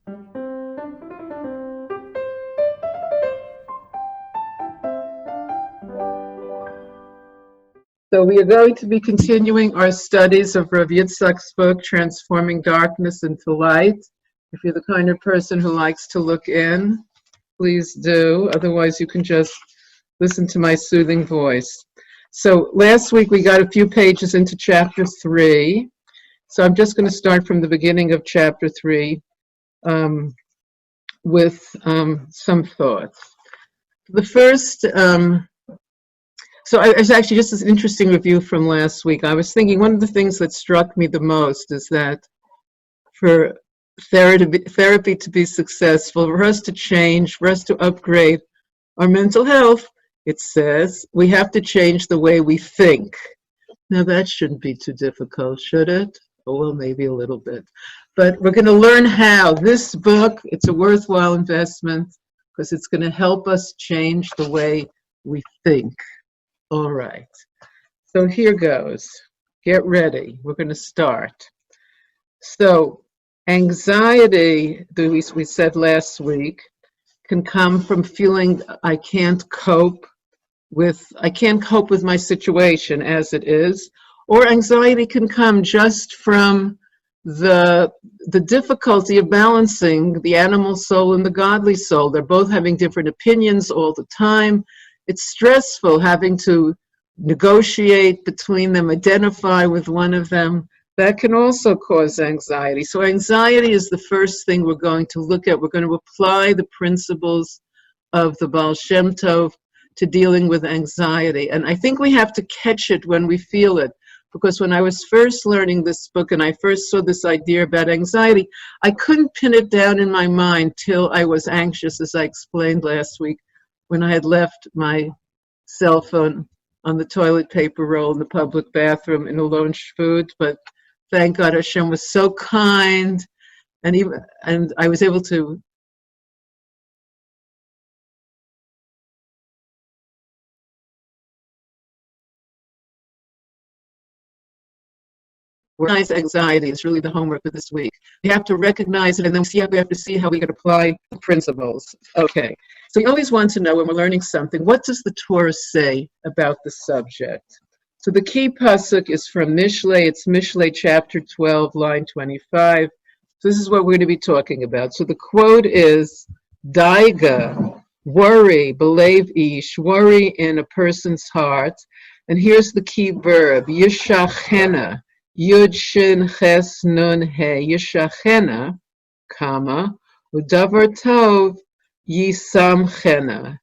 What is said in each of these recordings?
So we are going to be continuing our studies of Rav Yitzchak's book, Transforming Darkness into Light. If you're the kind of person who likes to look in, please do. Otherwise, you can just listen to my soothing voice. So last week we got a few pages into chapter 3. So I'm just going to start from the beginning of chapter 3 with some thoughts. The first... So it was actually just an interesting review from last week. I was thinking one of the things that struck me the most is that for therapy to be successful, for us to change, for us to upgrade our mental health, it says we have to change the way we think. Now that shouldn't be too difficult, should it? Oh, well, maybe a little bit. But we're going to learn how. This book, it's a worthwhile investment because it's going to help us change the way we think. All right, so here goes. Get ready. We're going to start. So anxiety, we said last week, can come from feeling I can't cope with my situation as it is, or anxiety can come just from the difficulty of balancing the animal soul and the godly soul. They're both having different opinions all the time. It's stressful having to negotiate between them, identify with one of them. That can also cause anxiety. So anxiety is the first thing we're going to look at. We're going to apply the principles of the Baal Shem Tov to dealing with anxiety. And I think we have to catch it when we feel it. Because when I was first learning this book and I first saw this idea about anxiety, I couldn't pin it down in my mind till I was anxious, as I explained last week, when I had left my cell phone on the toilet paper roll in the public bathroom in a lone shvut. But thank God Hashem was so kind, and I was able to recognize anxiety. It's really the homework for this week. We have to recognize it, and then we have to see how we can apply the principles. Okay, so you always want to know when we're learning something, what does the Torah say about the subject? So the key pasuk is from Mishlei. It's Mishlei chapter 12, line 25. So this is what we're going to be talking about. So the quote is, Daiga, worry, belev ish, worry in a person's heart. And here's the key verb, yishachena. Yud Shin Ches Nun He Yishachena, comma, Udavar Tov Yisamchena.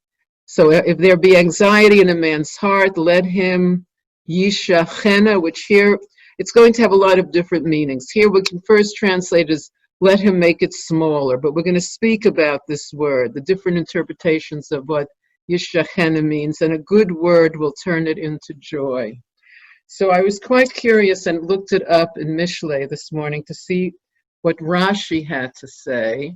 So if there be anxiety in a man's heart, let him Yishachena, which here it's going to have a lot of different meanings. Here we can first translate as let him make it smaller, but we're going to speak about this word, the different interpretations of what Yishachena means, and a good word will turn it into joy. So I was quite curious and looked it up in Mishlei this morning to see what Rashi had to say.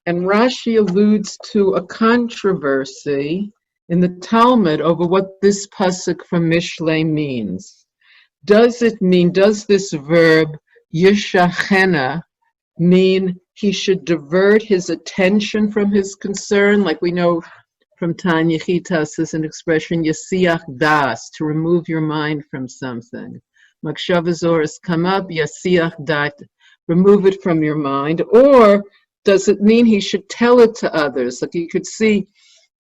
And Rashi alludes to a controversy in the Talmud over what this pasuk from Mishlei means. Does this verb, yishachena, mean he should divert his attention from his concern? Like we know from Tanya Chitas is an expression, yasiach das, to remove your mind from something. Makshavazores come up, yasiach dat, remove it from your mind. Or does it mean he should tell it to others? Like you could see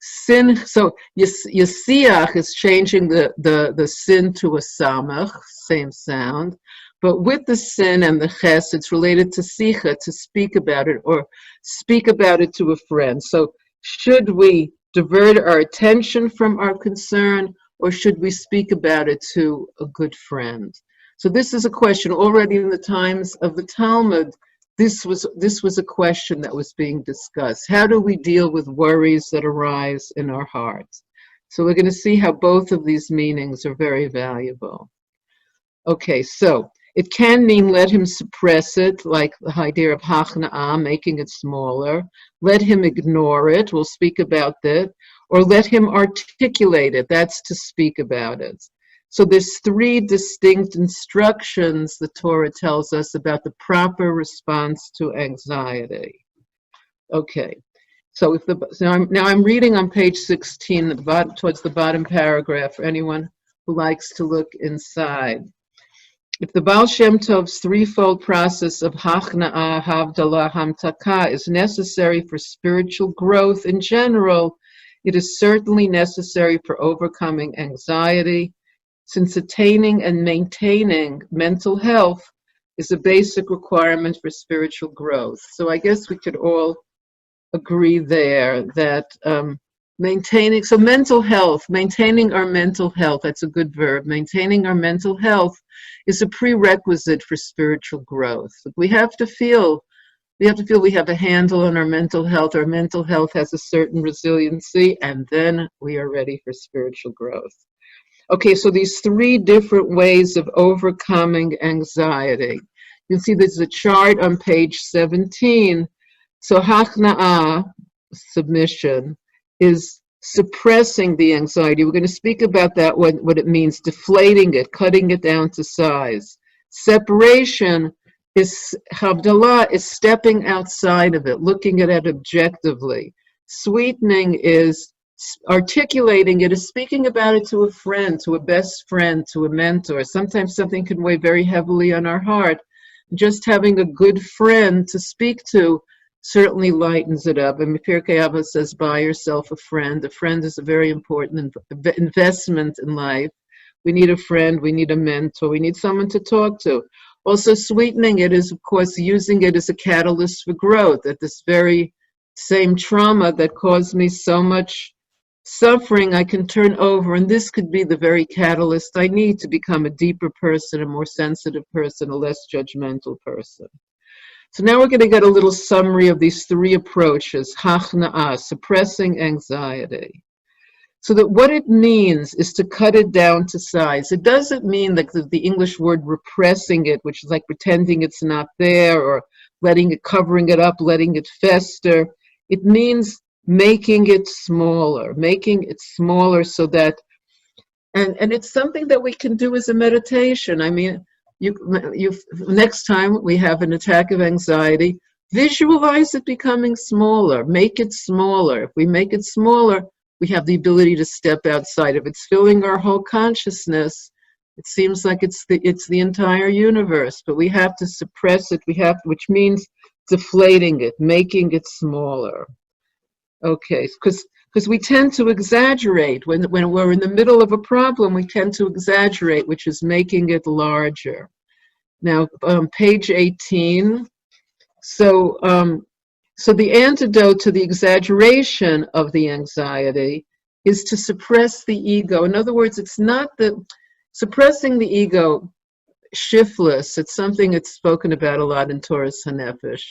sin, so yasiach is changing the sin to a samach, same sound. But with the sin and the ches, it's related to sicha, to speak about it, or speak about it to a friend. So should we divert our attention from our concern, or should we speak about it to a good friend? So this is a question already in the times of the Talmud. This was a question that was being discussed. How do we deal with worries that arise in our hearts? So we're going to see how both of these meanings are very valuable. Okay, so it can mean let him suppress it, like the idea of hachna'ah, making it smaller. Let him ignore it, we'll speak about that. Or let him articulate it, that's to speak about it. So there's 3 distinct instructions the Torah tells us about the proper response to anxiety. Okay. So I'm reading on page 16, towards the bottom paragraph, for anyone who likes to look inside. If the Baal Shem Tov's threefold process of hachna'a, havdalah, hamtaka is necessary for spiritual growth in general, it is certainly necessary for overcoming anxiety, since attaining and maintaining mental health is a basic requirement for spiritual growth. So I guess we could all agree there that maintaining our mental health, that's a good verb, maintaining our mental health is a prerequisite for spiritual growth. We have to feel we have a handle on our mental health has a certain resiliency, and then we are ready for spiritual growth. Okay, so these three different ways of overcoming anxiety. You can see there's a chart on page 17. So hachna'ah, submission, is suppressing the anxiety. We're going to speak about that, what it means, deflating it, cutting it down to size. Separation is, havdalah, is stepping outside of it, looking at it objectively. Sweetening is articulating it, is speaking about it to a friend, to a best friend, to a mentor. Sometimes something can weigh very heavily on our heart. Just having a good friend to speak to certainly lightens it up. And Pirkei Avos says, buy yourself a friend. A friend is a very important investment in life. We need a friend, we need a mentor, we need someone to talk to. Also, sweetening it is, of course, using it as a catalyst for growth. That this very same trauma that caused me so much suffering, I can turn over, and this could be the very catalyst I need to become a deeper person, a more sensitive person, a less judgmental person. So now we're going to get a little summary of these three approaches, hachna'ah, suppressing anxiety. So that what it means is to cut it down to size. It doesn't mean like the English word repressing it, which is like pretending it's not there, or covering it up, letting it fester. It means making it smaller so that, and it's something that we can do as a meditation. I mean, you next time we have an attack of anxiety, visualize it becoming smaller, make it smaller. If we make it smaller, we have the ability to step outside. If it's filling our whole consciousness, it seems like it's the entire universe, but we have to suppress it, which means deflating it, making it smaller. Okay, because we tend to exaggerate. When we're in the middle of a problem, we tend to exaggerate, which is making it larger. Now, page 18. So the antidote to the exaggeration of the anxiety is to suppress the ego. In other words, it's not that suppressing the ego, shiftless, it's something that's spoken about a lot in Torah's Hanefesh.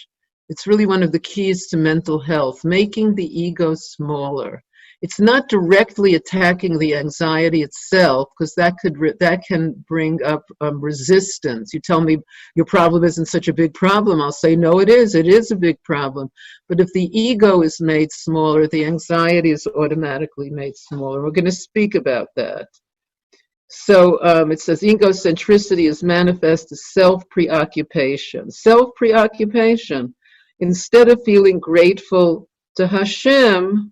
It's really one of the keys to mental health, making the ego smaller. It's not directly attacking the anxiety itself, because that can bring up resistance. You tell me your problem isn't such a big problem. I'll say, no, it is. It is a big problem. But if the ego is made smaller, the anxiety is automatically made smaller. We're going to speak about that. So it says egocentricity is manifest as self-preoccupation. Self-preoccupation. Instead of feeling grateful to Hashem,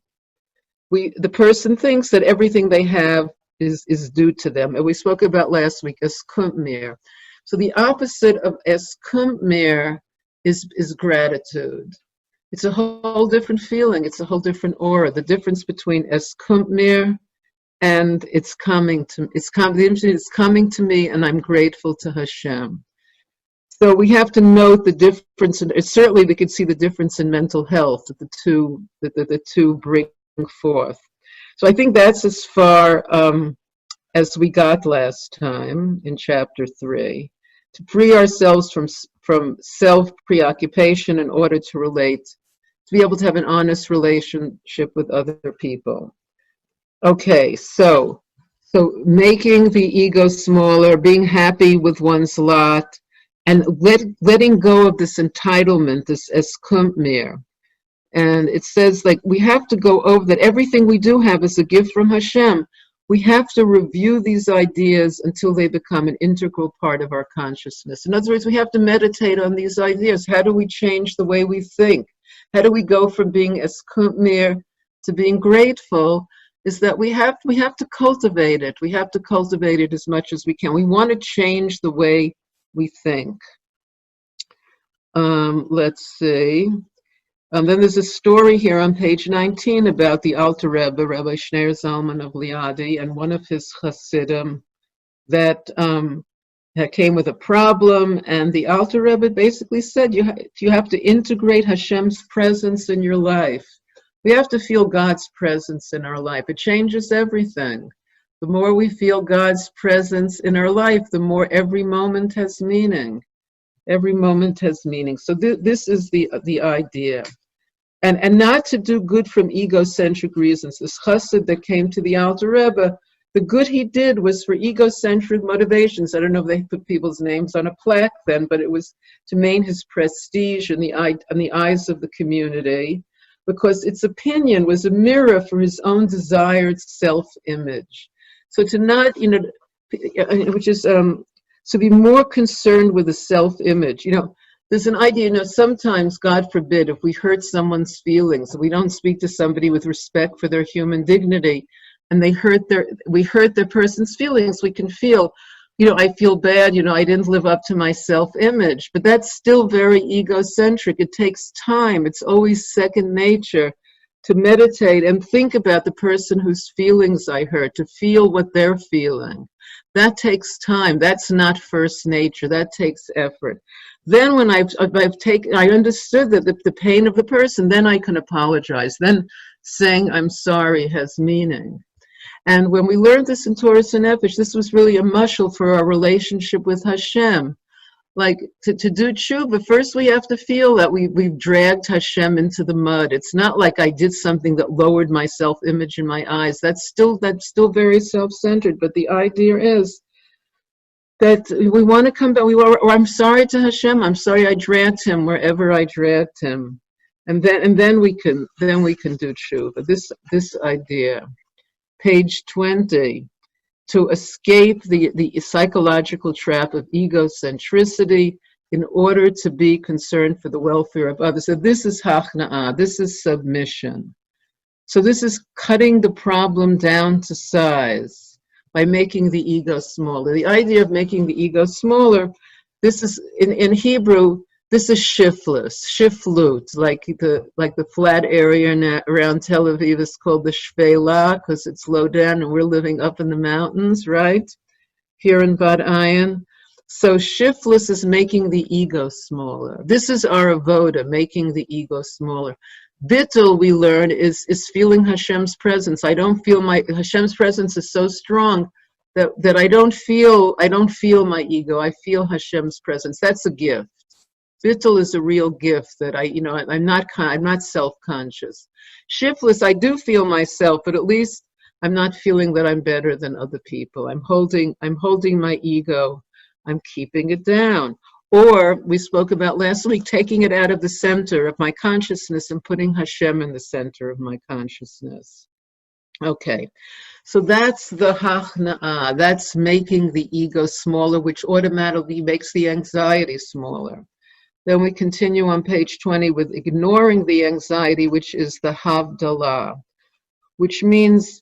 the person thinks that everything they have is due to them. And we spoke about last week, eskumpmir. So the opposite of eskumpmir is gratitude. It's a whole different feeling. It's a whole different aura. The difference between eskumpmir and it's coming to me, and I'm grateful to Hashem. So we have to note the difference, and certainly we could see the difference in mental health that the two bring forth. So I think that's as far as we got last time in chapter 3, to free ourselves from self-preoccupation in order to be able to have an honest relationship with other people. Okay, so making the ego smaller, being happy with one's lot, and letting go of this entitlement, this eskumpmir. And it says, like, we have to go over that everything we do have is a gift from Hashem. We have to review these ideas until they become an integral part of our consciousness. In other words, we have to meditate on these ideas. How do we change the way we think? How do we go from being eskumir to being grateful? Is that we have to cultivate it. We have to cultivate it as much as we can. We want to change the way we think. Let's see. Then there's a story here on page 19 about the Alter Rebbe, Rabbi Shneir Zalman of Liadi, and one of his Hasidim that came with a problem, and the Alter Rebbe basically said, you have to integrate Hashem's presence in your life. We have to feel God's presence in our life. It changes everything. The more we feel God's presence in our life, the more every moment has meaning. Every moment has meaning. So this is the idea. And not to do good from egocentric reasons. This chassid that came to the Alter Rebbe, the good he did was for egocentric motivations. I don't know if they put people's names on a plaque then, but it was to maintain his prestige in the eyes of the community, because its opinion was a mirror for his own desired self-image. So to not, which is to be more concerned with the self-image. There's an idea, sometimes, God forbid, if we hurt someone's feelings, we don't speak to somebody with respect for their human dignity, and we hurt their person's feelings, we can feel, I feel bad, I didn't live up to my self-image, but that's still very egocentric. It takes time. It's always second nature to meditate and think about the person whose feelings I hurt, to feel what they're feeling. That takes time. That's not first nature. That takes effort. Then when I understood that the pain of the person, then I can apologize. Then saying I'm sorry has meaning. And when we learned this in Torah Nefesh, this was really a mashal for our relationship with Hashem. Like, to do tshuva, first we have to feel that we've dragged Hashem into the mud. It's not like I did something that lowered my self-image in my eyes. That's still very self-centered. But the idea is that we want to come back. I'm sorry to Hashem. I'm sorry I dragged him wherever I dragged him, and then we can do tshuva. This idea. Page 20, to escape the psychological trap of egocentricity in order to be concerned for the welfare of others. So this is hachna'ah, this is submission. So this is cutting the problem down to size by making the ego smaller. The idea of making the ego smaller, this is, in Hebrew, this is shiflut, like the flat area around Tel Aviv is called the shvela because it's low down and we're living up in the mountains, right? Here in Bad Ayin. So shiftless is making the ego smaller. This is our avoda, making the ego smaller. Bittul, we learn, is feeling Hashem's presence. Hashem's presence is so strong that I don't feel my ego. I feel Hashem's presence. That's a gift. Bittul is a real gift that I'm not self-conscious. Shiftless, I do feel myself, but at least I'm not feeling that I'm better than other people. I'm holding my ego. I'm keeping it down. Or we spoke about last week, taking it out of the center of my consciousness and putting Hashem in the center of my consciousness. Okay, so that's the hachna'ah. That's making the ego smaller, which automatically makes the anxiety smaller. Then we continue on page 20 with ignoring the anxiety, which is the havdalah, which means,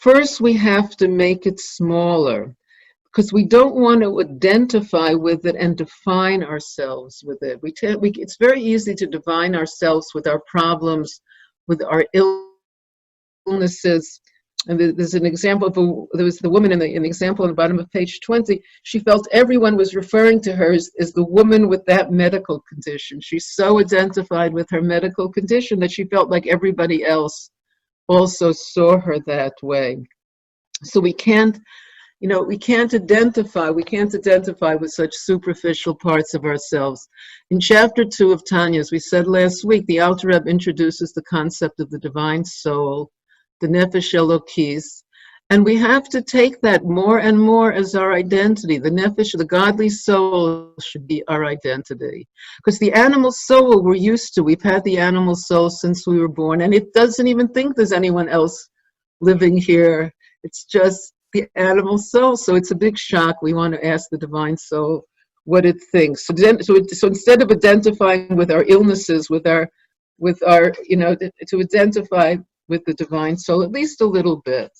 first we have to make it smaller, because we don't want to identify with it and define ourselves with it. It's very easy to define ourselves with our problems, with our illnesses. And there's an example there was the woman in the example on the bottom of page 20. She felt everyone was referring to her as the woman with that medical condition. She's so identified with her medical condition that she felt like everybody else also saw her that way. So we can't identify with such superficial parts of ourselves. In chapter 2 of Tanya, as we said last week, the Alter Rebbe introduces the concept of the divine soul, the nefesh elokis, and we have to take that more and more as our identity. The nefesh, the godly soul, should be our identity. Because the animal soul we're used to, we've had the animal soul since we were born, and it doesn't even think there's anyone else living here. It's just the animal soul. So it's a big shock. We want to ask the divine soul, what it thinks. So instead of identifying with our illnesses, with our, to identify with the divine soul, at least a little bit.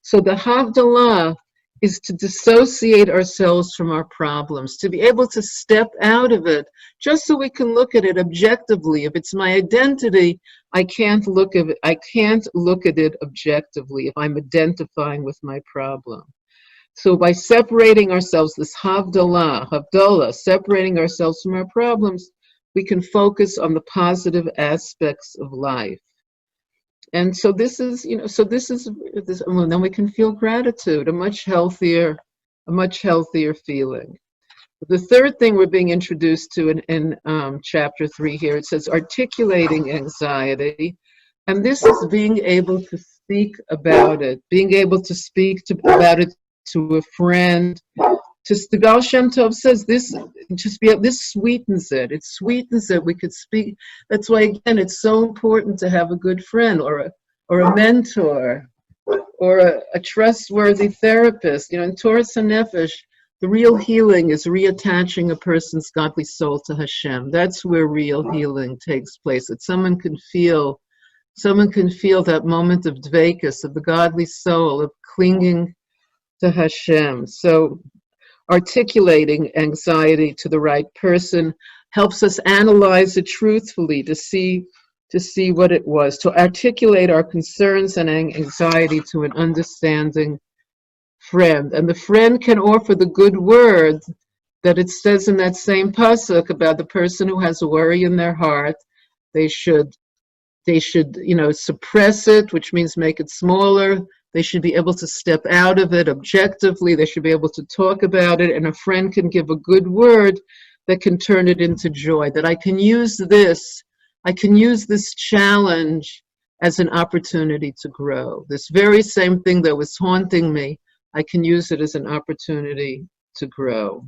So the Havdalah is to dissociate ourselves from our problems, to be able to step out of it, just so we can look at it objectively. If it's my identity, I can't look at it objectively if I'm identifying with my problem. So by separating ourselves, this Havdalah, separating ourselves from our problems, we can focus on the positive aspects of life. And so this is, and then we can feel gratitude, a much healthier feeling. The third thing we're being introduced to in chapter 3 here, it says articulating anxiety. And this is being able to speak about it, about it to a friend. The Baal Shem Tov says this sweetens it. It sweetens it. We could speak. That's why, again, it's so important to have a good friend or a mentor or a trustworthy therapist. In Torah Sanefesh, the real healing is reattaching a person's godly soul to Hashem. That's where real healing takes place. That someone can feel that moment of dveikus, of the godly soul, of clinging to Hashem. So articulating anxiety to the right person helps us analyze it truthfully, to see what it was, to articulate our concerns and anxiety to an understanding friend. And the friend can offer the good word that it says in that same pasuk about the person who has a worry in their heart. They should suppress it, which means make it smaller. They should be able to step out of it objectively. They should be able to talk about it, and a friend can give a good word that can turn it into joy, that I can use this challenge as an opportunity to grow. This very same thing that was haunting me, I can use it as an opportunity to grow.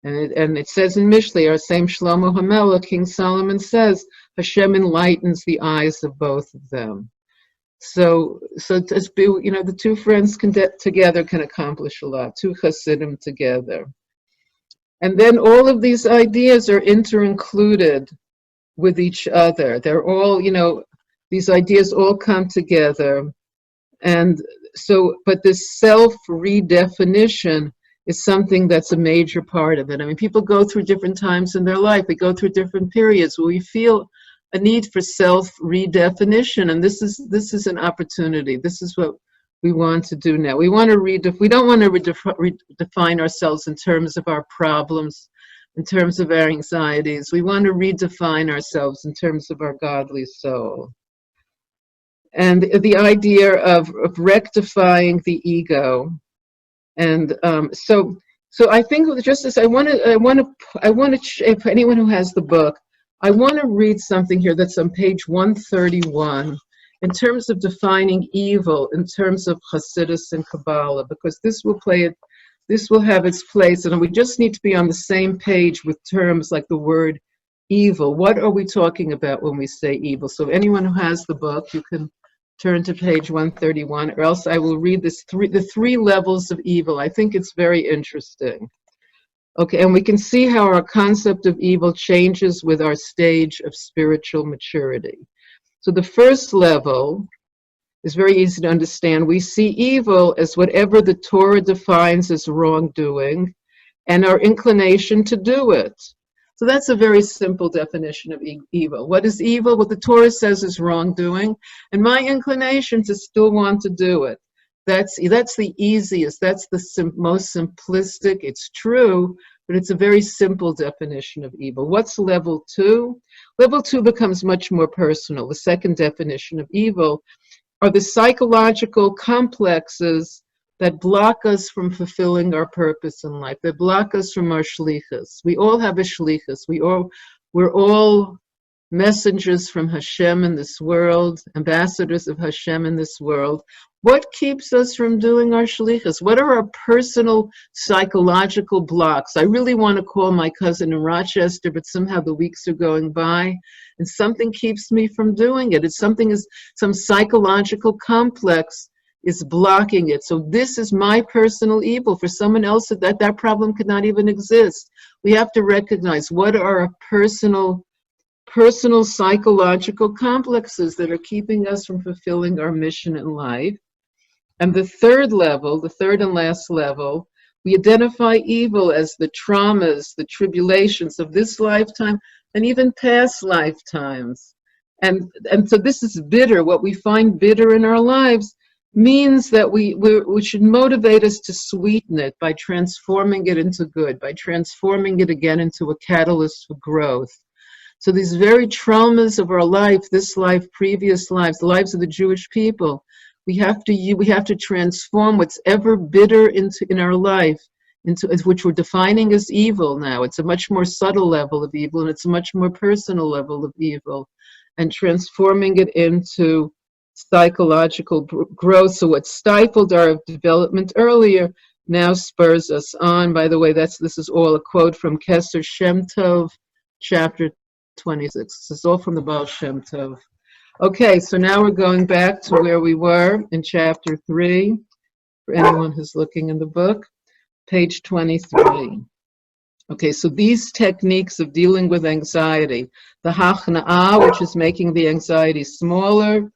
And it says in Mishlei, our same Shlomo HaMelech, King Solomon says, Hashem enlightens the eyes of both of them. So the two friends together can accomplish a lot, two Hasidim together. And then all of these ideas are inter-included with each other. They're all, these ideas all come together. And so, but this self-redefinition is something that's a major part of it. I mean, people go through different times in their life. We go through different periods where we feel a need for self-redefinition, and this is an opportunity. This is what we want to do now. We don't want to redefine ourselves in terms of our problems, in terms of our anxieties. We want to redefine ourselves in terms of our godly soul. And the idea of rectifying the ego. And so I think just as I want to, if anyone who has the book, I want to read something here that's on page 131 in terms of defining evil in terms of Hasidus and Kabbalah, because this will have its place, and we just need to be on the same page with terms like the word evil. What are we talking about when we say evil? So if anyone who has the book, you can turn to page 131, or else I will read the three levels of evil. I think it's very interesting. Okay, and we can see how our concept of evil changes with our stage of spiritual maturity. So the first level is very easy to understand. We see evil as whatever the Torah defines as wrongdoing and our inclination to do it. So that's a very simple definition of evil. What is evil? What the Torah says is wrongdoing, and my inclination to still want to do it. That's the easiest, that's the most simplistic. It's true, but it's a very simple definition of evil. What's level 2? Level 2 becomes much more personal. The second definition of evil are the psychological complexes that block us from fulfilling our purpose in life, that block us from our shlichus. We all have a shlichus. We're all messengers from Hashem in this world, ambassadors of Hashem in this world. What keeps us from doing our shlichus? What are our personal psychological blocks? I really want to call my cousin in Rochester, but somehow the weeks are going by, and something keeps me from doing it. Some psychological complex is blocking it. So this is my personal evil. For someone else, that problem could not even exist. We have to recognize what are our personal psychological complexes that are keeping us from fulfilling our mission in life. And the third level, the third and last level, we identify evil as the traumas, the tribulations of this lifetime and even past lifetimes. And so this is bitter. What we find bitter in our lives means that we should motivate us to sweeten it by transforming it into good, by transforming it again into a catalyst for growth. So these very traumas of our life, this life, previous lives, the lives of the Jewish people, we have to transform what's ever bitter in our life, into which we're defining as evil now. It's a much more subtle level of evil, and it's a much more personal level of evil, and transforming it into psychological growth. So what stifled our development earlier now spurs us on. By the way, this is all a quote from Kesser Shem Tov, chapter 26. This is all from the Baal Shem Tov. Okay, so now we're going back to where we were in chapter 3, for anyone who's looking in the book, page 23. Okay, so these techniques of dealing with anxiety, the hachna'ah, which is making the anxiety smaller,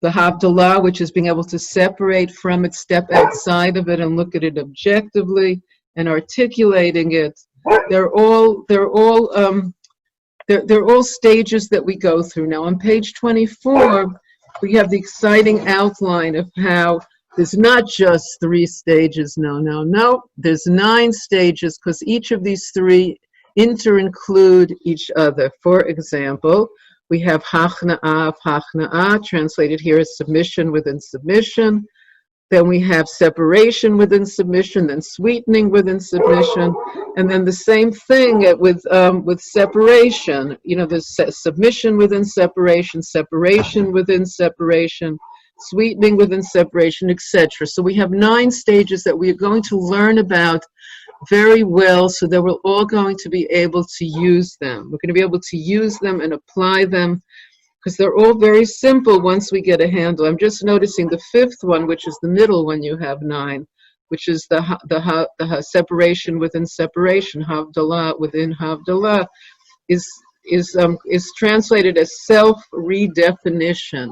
the havdalah, which is being able to separate from it, step outside of it and look at it objectively, and articulating it, they're all stages that we go through. Now on page 24, we have the exciting outline of how there's not just 3 stages. No. There's 9 stages, because each of these 3 include each other. For example, we have hachna'ah, translated here as submission within submission. Then we have separation within submission, then sweetening within submission, and then the same thing with separation. There's submission within separation, separation within separation, sweetening within separation, etc. So we have 9 stages that we are going to learn about very well, so that we're all going to be able to use them. We're going to be able to use them and apply them, because they're all very simple once we get a handle. I'm just noticing the 5th one, which is the middle when you have 9, which is the separation within separation, havdalah within havdalah, is translated as self-redefinition.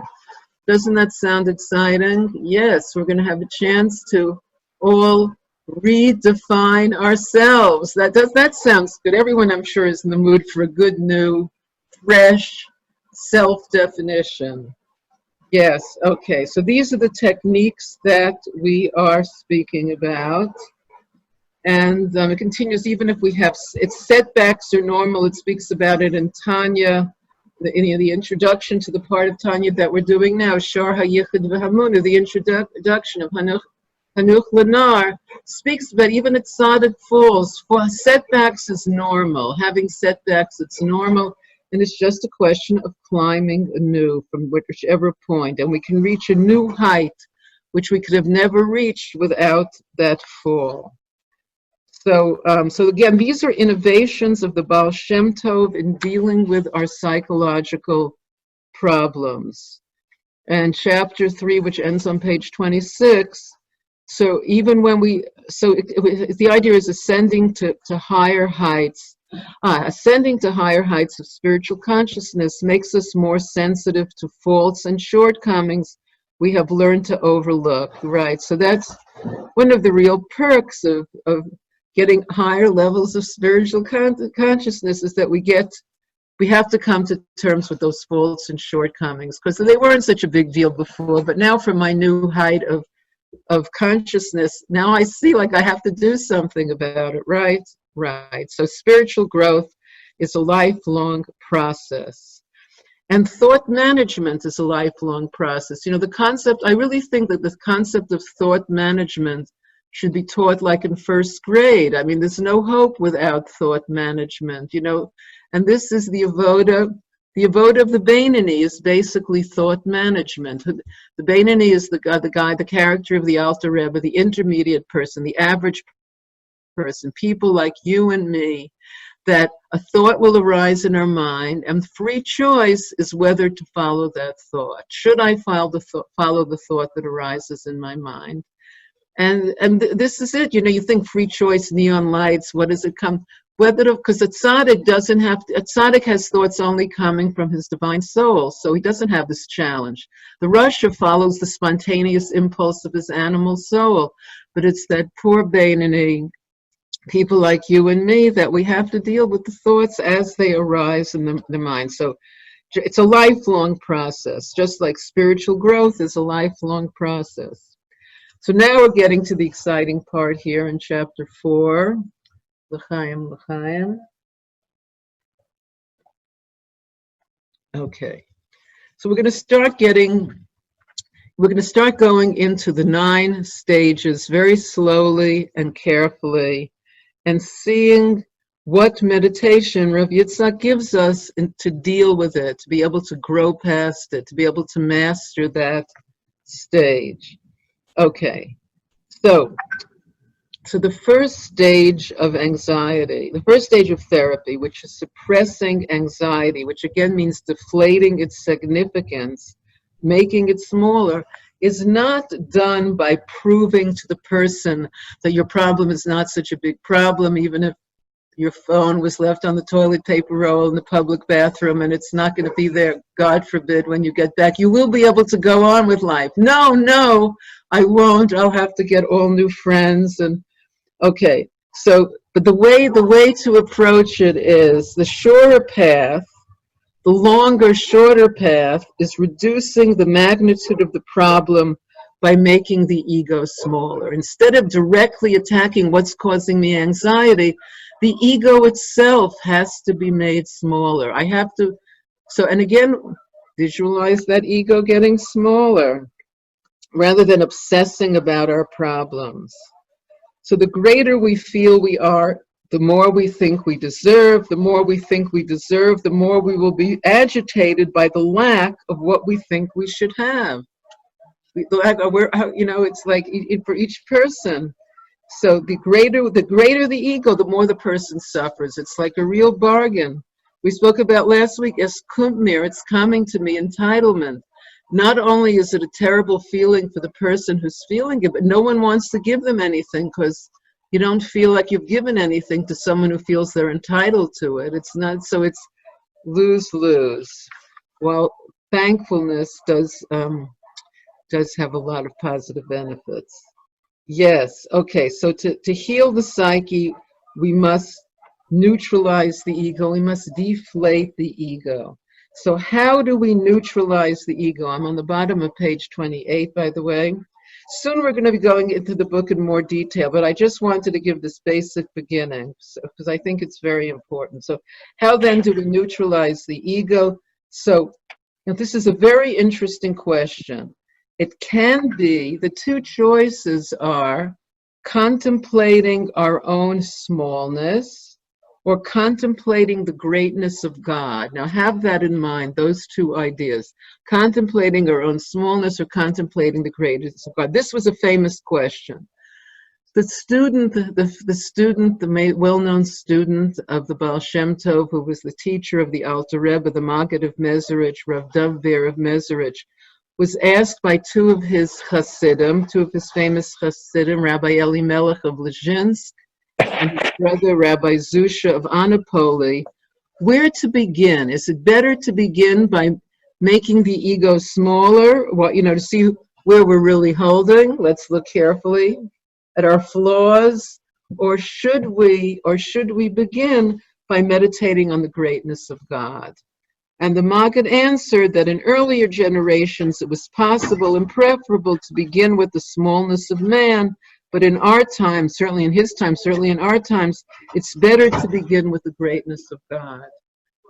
Doesn't that sound exciting? Yes, we're going to have a chance to all redefine ourselves. That sounds good. Everyone, I'm sure, is in the mood for a good, new, fresh self-definition. Yes, okay. So these are the techniques that we are speaking about. And it continues, even if we have its setbacks are normal. It speaks about it in Tanya, the introduction to the part of Tanya that we're doing now, Shor HaYichud V'Hamuna, the introduction of Hanuch Lanar, speaks about even at Tzaddik falls. For setbacks is normal. Having setbacks, it's normal. And it's just a question of climbing anew from whichever point. And we can reach a new height, which we could have never reached without that fall. So again, these are innovations of the Baal Shem Tov in dealing with our psychological problems. And chapter 3, which ends on page 26, so even when the idea is ascending to higher heights. Ascending to higher heights of spiritual consciousness makes us more sensitive to faults and shortcomings we have learned to overlook, right? So that's one of the real perks of getting higher levels of spiritual consciousness, is that we have to come to terms with those faults and shortcomings, because they weren't such a big deal before, but now from my new height of consciousness, now I see like I have to do something about it, right? Right. So spiritual growth is a lifelong process. And thought management is a lifelong process. I really think that the concept of thought management should be taught like in 1st grade. I mean, there's no hope without thought management, and this is the avoda. The avoda of the Beinoni is basically thought management. The Beinoni is the character of the Alter Rebbe, the intermediate person, the average person, people like you and me, that a thought will arise in our mind, and free choice is whether to follow that thought. Should I follow the thought that arises in my mind? And this is it. You think free choice, neon lights, what does it come? Because a tzaddik doesn't have to, a tzaddik has thoughts only coming from his divine soul, so he doesn't have this challenge. The Rasha follows the spontaneous impulse of his animal soul, but it's that poor Beinoni, people like you and me, that we have to deal with the thoughts as they arise in the mind. So it's a lifelong process, just like spiritual growth is a lifelong process. So now we're getting to the exciting part here in chapter 4. L'chaim, l'chaim. Okay, so we're going to start going into the 9 stages very slowly and carefully, and seeing what meditation Rav Yitzchak gives us to deal with it, to be able to grow past it, to be able to master that stage. Okay, so the first stage of anxiety, the first stage of therapy, which is suppressing anxiety, which again means deflating its significance, making it smaller, is not done by proving to the person that your problem is not such a big problem, even if your phone was left on the toilet paper roll in the public bathroom and it's not going to be there, God forbid, when you get back. You will be able to go on with life. No, I won't. I'll have to get all new friends. And okay, so, but the way to approach it is the shorter path. The longer, shorter path is reducing the magnitude of the problem by making the ego smaller. Instead of directly attacking what's causing me anxiety, the ego itself has to be made smaller. I have to, and again, visualize that ego getting smaller rather than obsessing about our problems. So the greater we feel we are, the more we think we deserve. The more we think we deserve, the more we will be agitated by the lack of what we think we should have. It's like for each person. So the greater the ego, the more the person suffers. It's like a real bargain. We spoke about last week as kumir, it's coming to me, entitlement. Not only is it a terrible feeling for the person who's feeling it, but no one wants to give them anything because you don't feel like you've given anything to someone who feels they're entitled to it. It's not, so it's lose-lose. Well, thankfulness does have a lot of positive benefits. Yes, okay, so to heal the psyche, we must neutralize the ego, we must deflate the ego. So how do we neutralize the ego? I'm on the bottom of page 28, by the way. Soon we're going to be going into the book in more detail, but I just wanted to give this basic beginning because I think it's very important. So how then do we neutralize the ego? So this is a very interesting question. It can be, the 2 choices are contemplating our own smallness or contemplating the greatness of God. Now have that in mind, those 2 ideas. Contemplating our own smallness or contemplating the greatness of God. This was a famous question. The student, the well-known student of the Baal Shem Tov, who was the teacher of the Alter Rebbe, the Maggid of Mezerich, Rav Dovber of Mezerich, was asked by 2 of his Hasidim, 2 of his famous Hasidim, Rabbi Elimelech of Lezhinsk and his brother Rabbi Zusha of Anapoli, where to begin. Is it better to begin by making the ego smaller, to see where we're really holding? Let's look carefully at our flaws, or should we begin by meditating on the greatness of God? And the Maggid answered that in earlier generations it was possible and preferable to begin with the smallness of man, but in our time, certainly in his time, certainly in our times, it's better to begin with the greatness of God.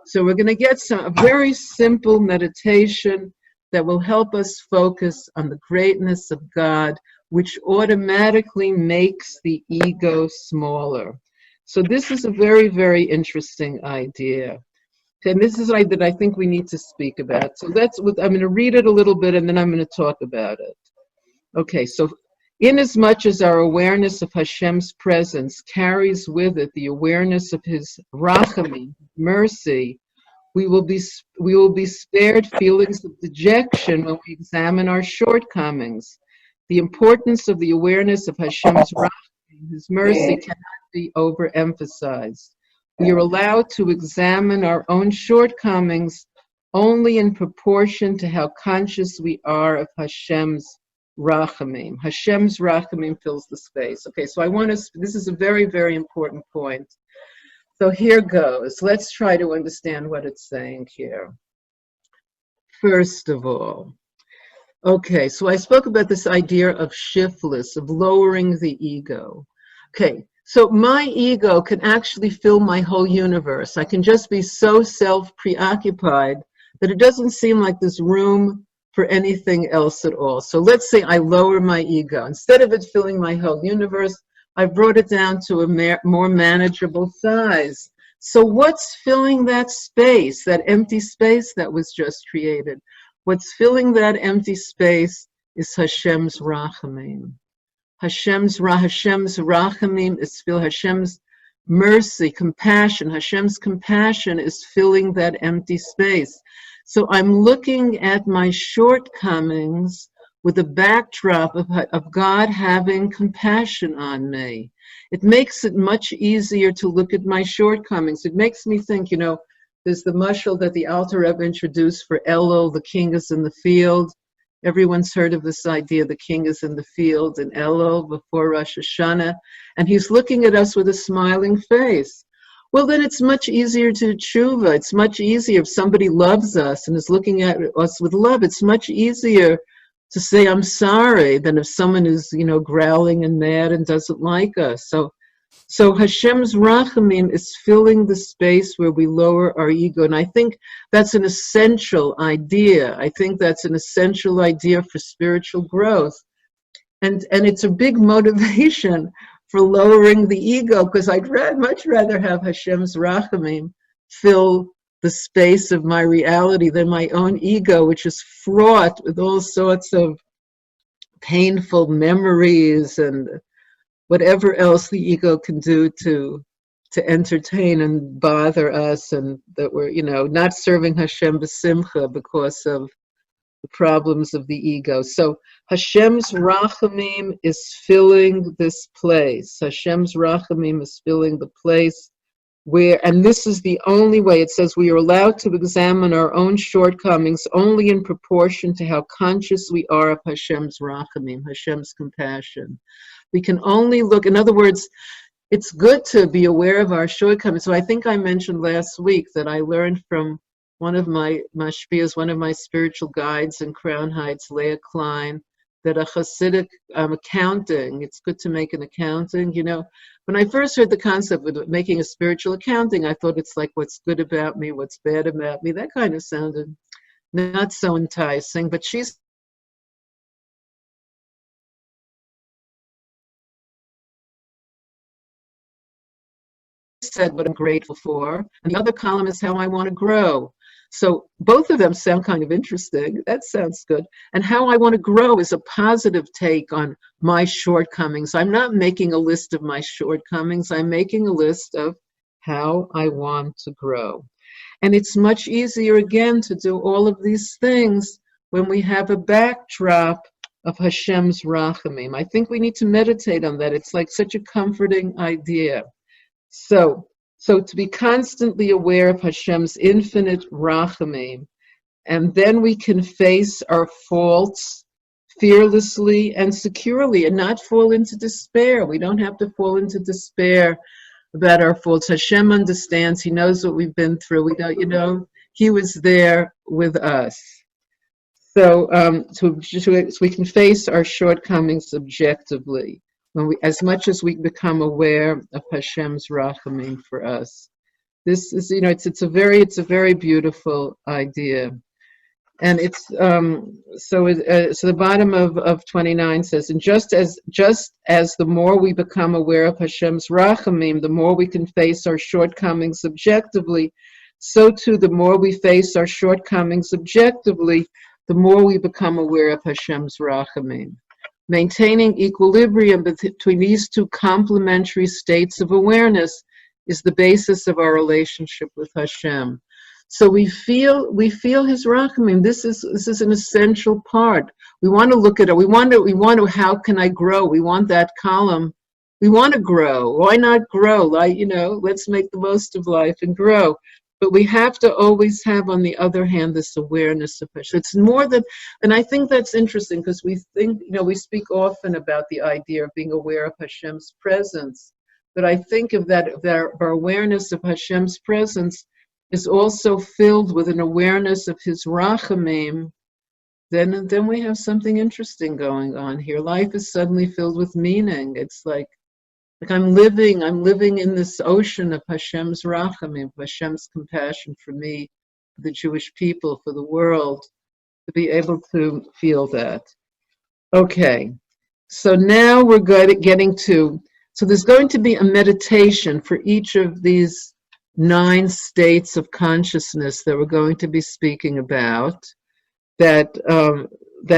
So we're going to get a very simple meditation that will help us focus on the greatness of God, which automatically makes the ego smaller. So this is a very, very interesting idea. And this is that I think we need to speak about. So I'm going to read it a little bit and then I'm going to talk about it. Okay, so Inasmuch as our awareness of Hashem's presence carries with it the awareness of His rachamim, mercy, we will be spared feelings of dejection when we examine our shortcomings. The importance of the awareness of Hashem's rachamim, His mercy, cannot be overemphasized. We are allowed to examine our own shortcomings only in proportion to how conscious we are of Hashem's rachamim. Hashem's rachamim fills the space. Okay, so this is a very, very important point. So here goes. Let's try to understand what it's saying here. First of all, okay, so I spoke about this idea of shiftless, of lowering the ego. Okay, so my ego can actually fill my whole universe. I can just be so self-preoccupied that it doesn't seem like there's room for anything else at all. So let's say I lower my ego. Instead of it filling my whole universe, I brought it down to a more manageable size. So what's filling that space, that empty space that was just created? What's filling that empty space is Hashem's rachamim. Hashem's rachamim is filled. Hashem's mercy, compassion. Hashem's compassion is filling that empty space. So I'm looking at my shortcomings with a backdrop of God having compassion on me. It makes it much easier to look at my shortcomings. It makes me think, there's the mashal that the Alter Rebbe introduced for Elul, the king is in the field. Everyone's heard of this idea, the king is in the field in Elul before Rosh Hashanah, and he's looking at us with a smiling face. Well, then it's much easier to tshuva. It's much easier if somebody loves us and is looking at us with love. It's much easier to say, I'm sorry, than if someone is, growling and mad and doesn't like us. So Hashem's rachamim is filling the space where we lower our ego. And I think that's an essential idea. I think that's an essential idea for spiritual growth. And it's a big motivation for lowering the ego, because I'd much rather have Hashem's rachamim fill the space of my reality than my own ego, which is fraught with all sorts of painful memories and whatever else the ego can do to entertain and bother us, and that we're, not serving Hashem b'simcha because of the problems of the ego. So Hashem's rachamim is filling this place. Hashem's rachamim is filling the place where, and this is the only way, it says we are allowed to examine our own shortcomings only in proportion to how conscious we are of Hashem's rachamim, Hashem's compassion. We can only look, in other words, it's good to be aware of our shortcomings. So I think I mentioned last week that I learned from one of my mashpias, one of my spiritual guides in Crown Heights, Leah Klein, that a Hasidic accounting, it's good to make an accounting. When I first heard the concept of making a spiritual accounting, I thought it's like what's good about me, what's bad about me. That kind of sounded not so enticing, but she said what I'm grateful for, and the other column is how I want to grow. So both of them sound kind of interesting. That sounds good. And how I want to grow is a positive take on my shortcomings. I'm not making a list of my shortcomings. I'm making a list of how I want to grow. And it's much easier, again, to do all of these things when we have a backdrop of Hashem's rachamim. I think we need to meditate on that. It's like such a comforting idea. So to be constantly aware of Hashem's infinite rachamim, and then we can face our faults fearlessly and securely and not fall into despair. We don't have to fall into despair about our faults. Hashem understands. He knows what we've been through. We don't, He was there with us. So we can face our shortcomings objectively. As much as we become aware of Hashem's rachamim for us, this is, it's a very beautiful idea, and it's so the bottom of 29 says, and just as the more we become aware of Hashem's rachamim, the more we can face our shortcomings objectively. So too, the more we face our shortcomings objectively, the more we become aware of Hashem's rachamim. Maintaining equilibrium between these two complementary states of awareness is the basis of our relationship with Hashem. So we feel His rachamim. This is an essential part. We want to look at it. We want to. How can I grow? We want that column. We want to grow. Why not grow? Let's make the most of life and grow. But we have to always have, on the other hand, this awareness of Hashem. It's more than, and I think that's interesting because we think, we speak often about the idea of being aware of Hashem's presence. But I think of that our awareness of Hashem's presence is also filled with an awareness of His rachamim. Then we have something interesting going on here. Life is suddenly filled with meaning. It's like I'm living in this ocean of Hashem's rachamim, Hashem's compassion for me, for the Jewish people, for the world, to be able to feel that. Okay, so now we're getting to, so there's going to be a meditation for each of these 9 states of consciousness that we're going to be speaking about that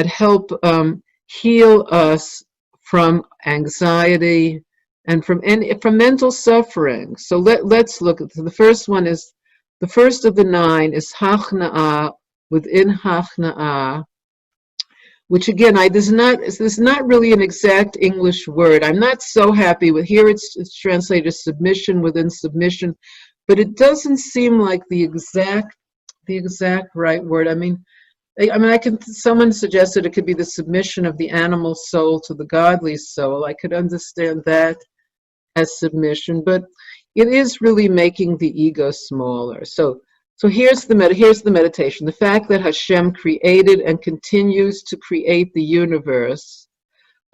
help heal us from anxiety and from mental suffering. So let's look at the first one. Is the first of the 9 is hachna'ah, within hachna'ah, which again, this is not really an exact English word. I'm not so happy with here. It's translated as submission within submission, but it doesn't seem like the exact right word. Someone suggested it could be the submission of the animal soul to the godly soul. I could understand that as submission, but it is really making the ego smaller. So here's the meditation. The fact that Hashem created and continues to create the universe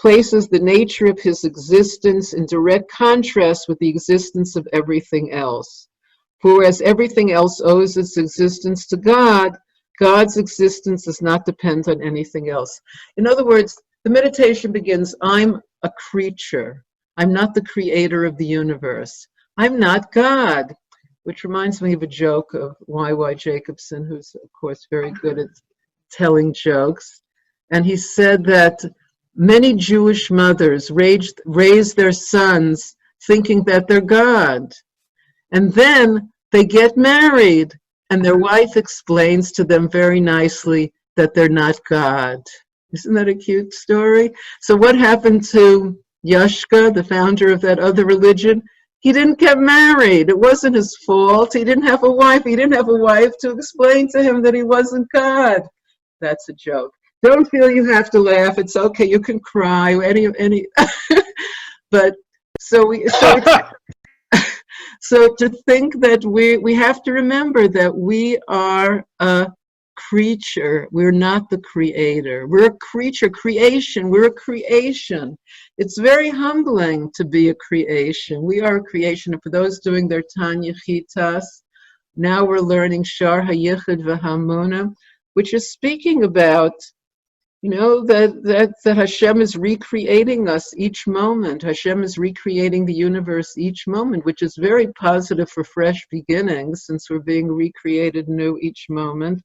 places the nature of His existence in direct contrast with the existence of everything else. For whereas everything else owes its existence to God, God's existence does not depend on anything else. In other words, the meditation begins, I'm a creature. I'm not the creator of the universe. I'm not God, which reminds me of a joke of Y.Y. Jacobson, who's, of course, very good at telling jokes. And he said that many Jewish mothers raise their sons thinking that they're God. And then they get married, and their wife explains to them very nicely that they're not God. Isn't that a cute story? So what happened to Yashka, the founder of that other religion? He didn't get married. It wasn't his fault. He didn't have a wife. He didn't have a wife to explain to him that he wasn't God. That's a joke. Don't feel you have to laugh. It's okay. You can cry. Any. But so to think that we have to remember that we are a creature. We're not the creator. We're a creature, creation. We're a creation. It's very humbling to be a creation. We are a creation. And for those doing their Tanya Chitas, now we're learning Shar HaYichud V'Hamuna, which is speaking about, that Hashem is recreating us each moment. Hashem is recreating the universe each moment, which is very positive for fresh beginnings, since we're being recreated new each moment.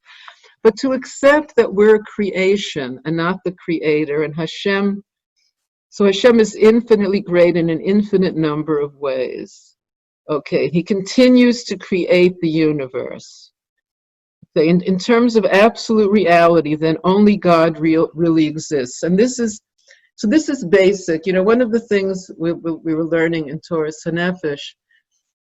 But to accept that we're a creation and not the creator, and Hashem is infinitely great in an infinite number of ways. Okay, He continues to create the universe. In terms of absolute reality, then only God really exists. And this is basic. One of the things we were learning in Torah Sanefesh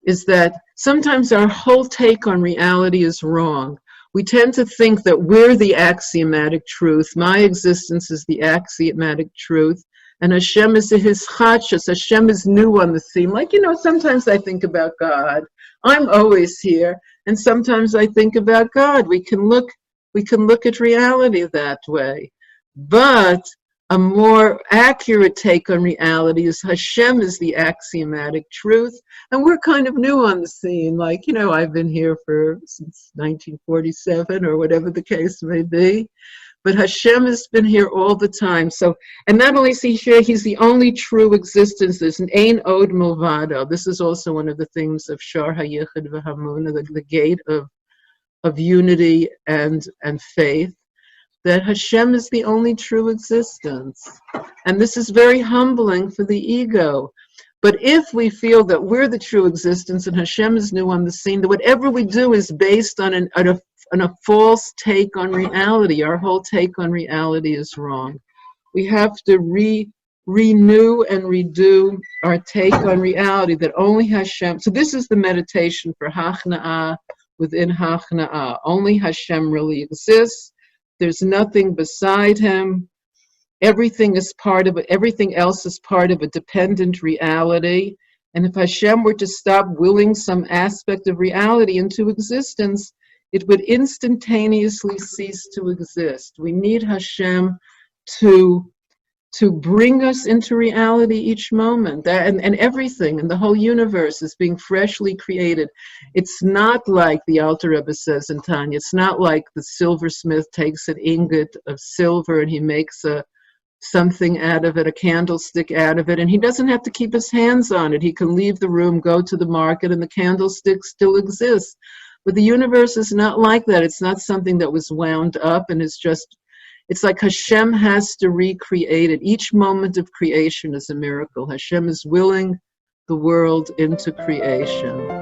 is that sometimes our whole take on reality is wrong. We tend to think that we're the axiomatic truth. My existence is the axiomatic truth. And Hashem is His chachas. Hashem is new on the scene. Sometimes I think about God. I'm always here. And sometimes I think about God. We can look at reality that way. But a more accurate take on reality is Hashem is the axiomatic truth. And we're kind of new on the scene. I've been here since 1947 or whatever the case may be. But Hashem has been here all the time. So, and not only is He here, He's the only true existence. There's an Ein Od Milvado. This is also one of the things of Shar HaYichud V'Hamuna, the gate of unity and faith. that Hashem is the only true existence. And this is very humbling for the ego. But if we feel that we're the true existence and Hashem is new on the scene, that whatever we do is based on a false take on reality, our whole take on reality is wrong. We have to renew and redo our take on reality, that only Hashem. So this is the meditation for Hachna'ah within Hachna'ah. Only Hashem really exists. There's nothing beside him. Everything else is part of a dependent reality. And if Hashem were to stop willing some aspect of reality into existence, it would instantaneously cease to exist. We need Hashem to bring us into reality each moment. And everything in the whole universe is being freshly created. It's not like the Alter Rebbe says in Tanya, it's not like the silversmith takes an ingot of silver and he makes something out of it, a candlestick out of it, and he doesn't have to keep his hands on it. He can leave the room, go to the market, and the candlestick still exists. But the universe is not like that. It's not something that was wound up and it's like Hashem has to recreate it. Each moment of creation is a miracle. Hashem is willing the world into creation.